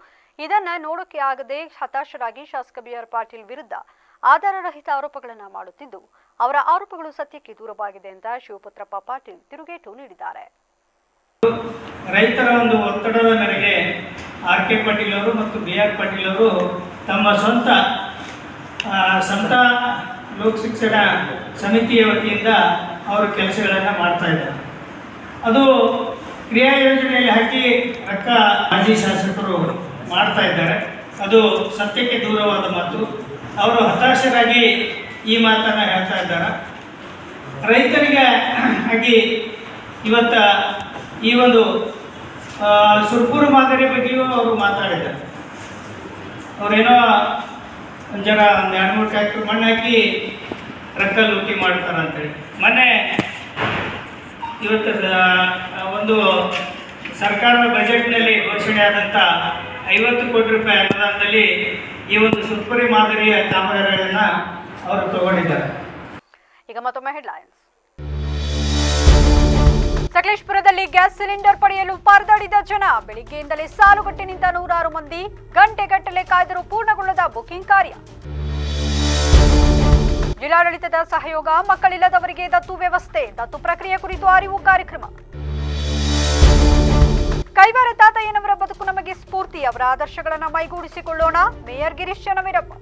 ಇದನ್ನ ನೋಡೋಕೆ ಆಗದೆ ಹತಾಶರಾಗಿ ಶಾಸಕ ಬಿ.ಆರ್. ಪಾಟೀಲ್ ವಿರುದ್ಧ ಆಧಾರರಹಿತ ಆರೋಪಗಳನ್ನು ಮಾಡುತ್ತಿದ್ದು, ಅವರ ಆರೋಪಗಳು ಸತ್ಯಕ್ಕೆ ದೂರವಾಗಿದೆ ಅಂತ ಶಿವಪುತ್ರಪ್ಪ ಪಾಟೀಲ್ ತಿರುಗೇಟು ನೀಡಿದ್ದಾರೆ. ರೈತರ ಒಂದು ಒತ್ತಡದ ಮೇರೆಗೆ ಆರ್.ಕೆ. ಪಾಟೀಲ್ ಅವರು ಮತ್ತು ಬಿ.ಆರ್. ಪಾಟೀಲ್ ಅವರು ತಮ್ಮ ಸ್ವಂತ ಸಂತ ಲೋಕ ಶಿಕ್ಷಣ ಸಮಿತಿಯ ವತಿಯಿಂದ ಅವರು ಕೆಲಸಗಳನ್ನು ಮಾಡ್ತಾ ಇದ್ದಾರೆ. ಅದು ಕ್ರಿಯಾ ಯೋಜನೆಯಲ್ಲಿ ಹಾಕಿ ರೊಕ್ಕ ಮಾಜಿ ಶಾಸಕರು ಮಾಡ್ತಾ ಇದ್ದಾರೆ. ಅದು ಸತ್ಯಕ್ಕೆ ದೂರವಾದ ಮಾತು. ಅವರು ಹತಾಶರಾಗಿ ಈ ಮಾತನ್ನು ಹೇಳ್ತಾ ಇದ್ದಾರೆ. ರೈತರಿಗೆ ಆಗಿ ಇವತ್ತು ಈ ಒಂದು ಸುರ್ಪುರ ಮಾದರಿ ಬಗ್ಗೆಯೂ ಅವರು ಮಾತಾಡಿದ್ದಾರೆ. ಅವರೇನೋ ಒಂದು ಜನ ಒಂದು 2-3 ಟ್ರ್ಯಾಕ್ಟರ್ ಮಣ್ಣು ಹಾಕಿ ರೊಕ್ಕ ಲೂಟಿ ಮಾಡ್ತಾರಂತೇಳಿ. ಮೊನ್ನೆ ಇವತ್ತು ಒಂದು ಸರ್ಕಾರದ ಬಜೆಟ್ನಲ್ಲಿ ಘೋಷಣೆ ಆದಂಥ 50 ಕೋಟಿ ರೂಪಾಯಿ ಅನುದಾನದಲ್ಲಿ ಈ ಒಂದು ಸುರ್ಪುರಿ ಮಾದರಿಯ ಕಾಮಗಾರಿಗಳನ್ನು ಅವರು ತಗೊಂಡಿದ್ದಾರೆ. ಈಗ ಮತ್ತೊಮ್ಮೆ ಹೆಡ್ಲೈನ್ಸ್. ಸಕಲೇಶಪುರದಲ್ಲಿ ಗ್ಯಾಸ್ ಸಿಲಿಂಡರ್ ಪಡೆಯಲು ಪರದಾಡಿದ ಜನ. ಬೆಳಿಗ್ಗೆಯಿಂದಲೇ ಸಾಲುಗಟ್ಟಿ ನಿಂತ 100 ಮಂದಿ. ಗಂಟೆಗಟ್ಟಲೆ ಕಾಯ್ದರೂ ಪೂರ್ಣಗೊಳ್ಳದ ಬುಕಿಂಗ್ ಕಾರ್ಯ. ಜಿಲ್ಲಾಡಳಿತದ ಸಹಯೋಗ. ಮಕ್ಕಳಿಲ್ಲದವರಿಗೆ ದತ್ತು ವ್ಯವಸ್ಥೆ. ದತ್ತು ಪ್ರಕ್ರಿಯೆ ಕುರಿತು ಅರಿವು ಕಾರ್ಯಕ್ರಮ. ಕೈವಾರ ತಾತಯ್ಯನವರ ಬದುಕು ನಮಗೆ ಸ್ಫೂರ್ತಿ. ಅವರ ಆದರ್ಶಗಳನ್ನು ಮೈಗೂಡಿಸಿಕೊಳ್ಳೋಣ. ಮೇಯರ್ ಗಿರೀಶ್ ಚನ್ನವೀರಪ್ಪ.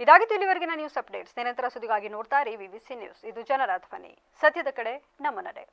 ಇದಾಗಿತ್ತು ಇಲ್ಲಿವರೆಗಿನ ನ್ಯೂಸ್ ಅಪ್ಡೇಟ್ಸ್. ನಿರಂತರ ಸುದ್ದಿಗಾಗಿ ನೋಡ್ತಾ ಇರಿ ವಿವಿಸಿ ನ್ಯೂಸ್. ಇದು ಜನರ ಧ್ವನಿ. ಸತ್ಯದ ಕಡೆ ನಮ್ಮ ನಡೆ.